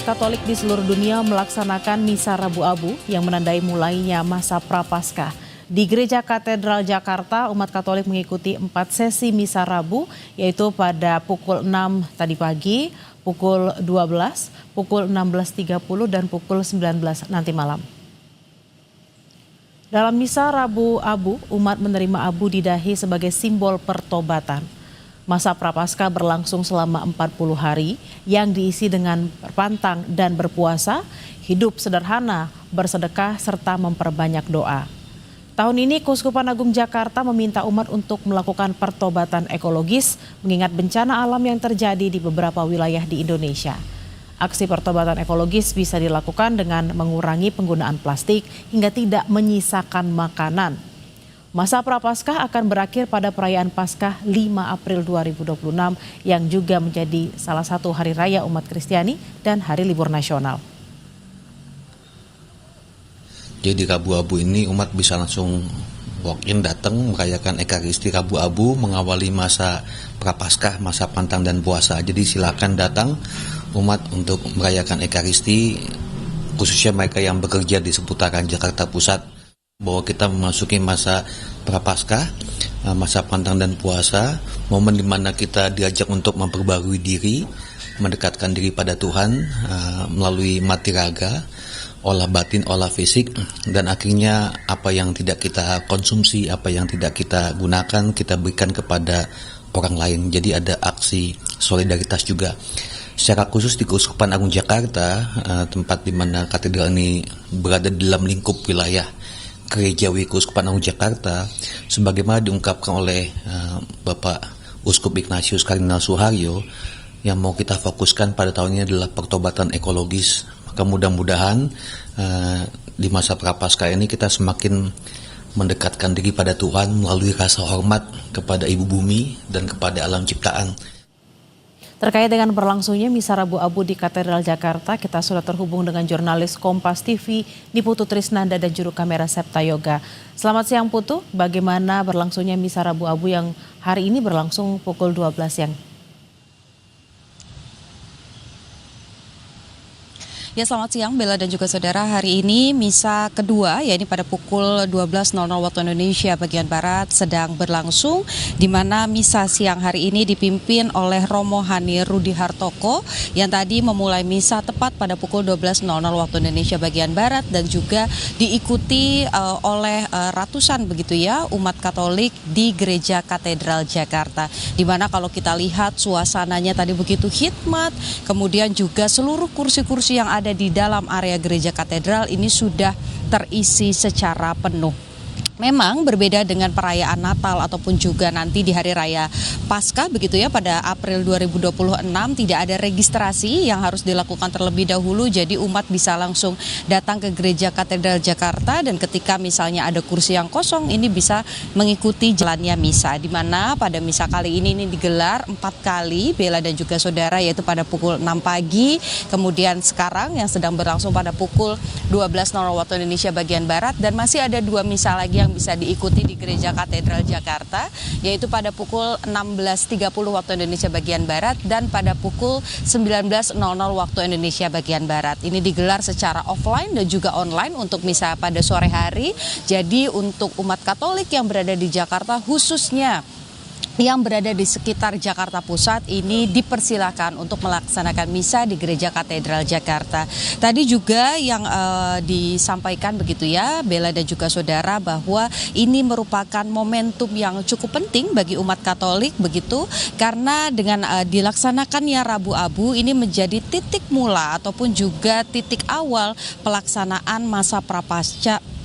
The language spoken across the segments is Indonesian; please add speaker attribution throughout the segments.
Speaker 1: Katolik di seluruh dunia melaksanakan Misa Rabu Abu yang menandai mulainya masa Prapaskah. Di Gereja Katedral Jakarta, umat Katolik mengikuti 4 sesi Misa Rabu, yaitu pada pukul 6 tadi pagi, pukul 12, pukul 16.30, dan pukul 19 nanti malam. Dalam Misa Rabu Abu, umat menerima abu di dahi sebagai simbol pertobatan. Masa Prapaskah berlangsung selama 40 hari yang diisi dengan berpantang dan berpuasa, hidup sederhana, bersedekah, serta memperbanyak doa. Tahun ini Keuskupan Agung Jakarta meminta umat untuk melakukan pertobatan ekologis mengingat bencana alam yang terjadi di beberapa wilayah di Indonesia. Aksi pertobatan ekologis bisa dilakukan dengan mengurangi penggunaan plastik hingga tidak menyisakan makanan. Masa Prapaskah akan berakhir pada perayaan Paskah 5 April 2026 yang juga menjadi salah satu hari raya umat Kristiani dan hari libur nasional.
Speaker 2: Jadi Rabu Abu ini umat bisa langsung walk-in datang merayakan Ekaristi Rabu Abu mengawali masa Prapaskah, masa pantang dan puasa. Jadi silakan datang umat untuk merayakan Ekaristi, khususnya mereka yang bekerja di seputaran Jakarta Pusat, bahwa kita memasuki masa Prapaskah, masa pantang dan puasa, momen di mana kita diajak untuk memperbarui diri, mendekatkan diri pada Tuhan melalui mati raga, olah batin, olah fisik, dan akhirnya apa yang tidak kita konsumsi, apa yang tidak kita gunakan, kita berikan kepada orang lain. Jadi ada aksi solidaritas juga. Secara khusus di Keuskupan Agung Jakarta, tempat di mana katedral ini berada dalam lingkup wilayah Gerejawi Keuskupan Agung Jakarta, sebagaimana diungkapkan oleh Bapak Uskup Ignatius Kardinal Suharyo, yang mau kita fokuskan pada tahun ini adalah pertobatan ekologis. Maka mudah-mudahan di masa Prapaskah ini kita semakin mendekatkan diri pada Tuhan melalui rasa hormat kepada Ibu Bumi dan kepada alam ciptaan.
Speaker 1: Terkait dengan berlangsungnya Misa Rabu Abu di Katedral Jakarta, kita sudah terhubung dengan jurnalis Kompas TV Niputu Trisnanda dan juru kamera Septa Yoga. Selamat siang Putu, bagaimana berlangsungnya Misa Rabu Abu yang hari ini berlangsung pukul 12 siang?
Speaker 3: Ya, selamat siang Bella dan juga saudara. Hari ini misa kedua, yakni pada pukul 12.00 waktu Indonesia bagian Barat sedang berlangsung, di mana misa siang hari ini dipimpin oleh Romo Hani Rudi Hartoko yang tadi memulai misa tepat pada pukul 12.00 waktu Indonesia bagian Barat dan juga diikuti oleh ratusan begitu ya umat Katolik di Gereja Katedral Jakarta. Di mana kalau kita lihat suasananya tadi begitu hikmat, kemudian juga seluruh kursi-kursi yang ada di dalam area gereja katedral ini sudah terisi secara penuh. Memang berbeda dengan perayaan Natal ataupun juga nanti di hari raya Paskah begitu ya pada April 2026, tidak ada registrasi yang harus dilakukan terlebih dahulu, jadi umat bisa langsung datang ke Gereja Katedral Jakarta dan ketika misalnya ada kursi yang kosong ini bisa mengikuti jalannya misa, di mana pada misa kali ini digelar 4 kali Bella dan juga saudara, yaitu pada pukul 6 pagi, kemudian sekarang yang sedang berlangsung pada pukul 12.00 waktu Indonesia bagian Barat, dan masih ada 2 misa lagi yang bisa diikuti di Gereja Katedral Jakarta, yaitu pada pukul 16.30 waktu Indonesia bagian Barat dan pada pukul 19.00 waktu Indonesia bagian Barat. Ini digelar secara offline dan juga online untuk misa pada sore hari. Jadi untuk umat Katolik yang berada di Jakarta, khususnya yang berada di sekitar Jakarta Pusat, ini dipersilakan untuk melaksanakan misa di Gereja Katedral Jakarta. Tadi juga yang disampaikan begitu ya Bella dan juga saudara, bahwa ini merupakan momentum yang cukup penting bagi umat Katolik begitu, karena dengan dilaksanakannya Rabu Abu ini menjadi titik mula ataupun juga titik awal pelaksanaan masa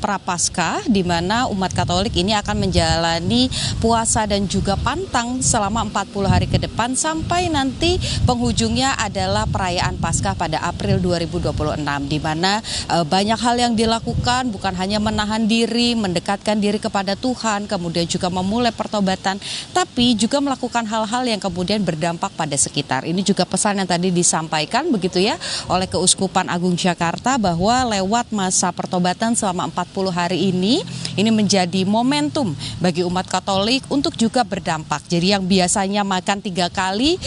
Speaker 3: Prapaskah, di mana umat Katolik ini akan menjalani puasa dan juga pantang selama 40 hari ke depan sampai nanti penghujungnya adalah perayaan Paskah pada April 2026, di mana banyak hal yang dilakukan, bukan hanya menahan diri, mendekatkan diri kepada Tuhan, kemudian juga memulai pertobatan, tapi juga melakukan hal-hal yang kemudian berdampak pada sekitar. Ini juga pesan yang tadi disampaikan begitu ya oleh Keuskupan Agung Jakarta, bahwa lewat masa pertobatan selama 40 hari ini ini menjadi momentum bagi umat Katolik untuk juga berdampak. Jadi yang biasanya makan 3 kali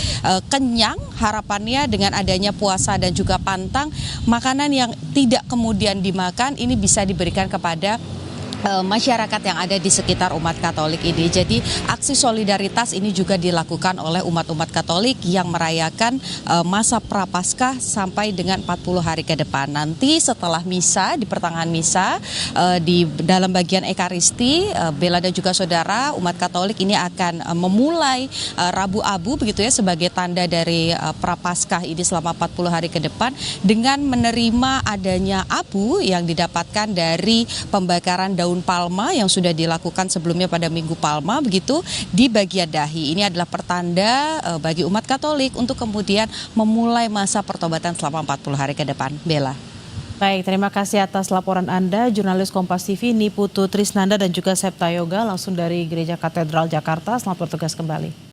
Speaker 3: kenyang, harapannya dengan adanya puasa dan juga pantang, makanan yang tidak kemudian dimakan ini bisa diberikan kepada masyarakat yang ada di sekitar umat Katolik ini. Jadi aksi solidaritas ini juga dilakukan oleh umat-umat Katolik yang merayakan masa Prapaskah sampai dengan 40 hari ke depan. Nanti setelah misa, di pertengahan misa, di dalam bagian Ekaristi, Bella dan juga saudara, umat Katolik ini akan memulai Rabu Abu begitu ya, sebagai tanda dari Prapaskah ini selama 40 hari ke depan dengan menerima adanya abu yang didapatkan dari pembakaran daun palma yang sudah dilakukan sebelumnya pada Minggu Palma begitu di bagian dahi. Ini adalah pertanda bagi umat Katolik untuk kemudian memulai masa pertobatan selama 40 hari ke depan. Bella.
Speaker 1: Baik, terima kasih atas laporan Anda, jurnalis Kompas TV Niputu Trisnanda dan juga Septa Yoga langsung dari Gereja Katedral Jakarta. Selamat bertugas kembali.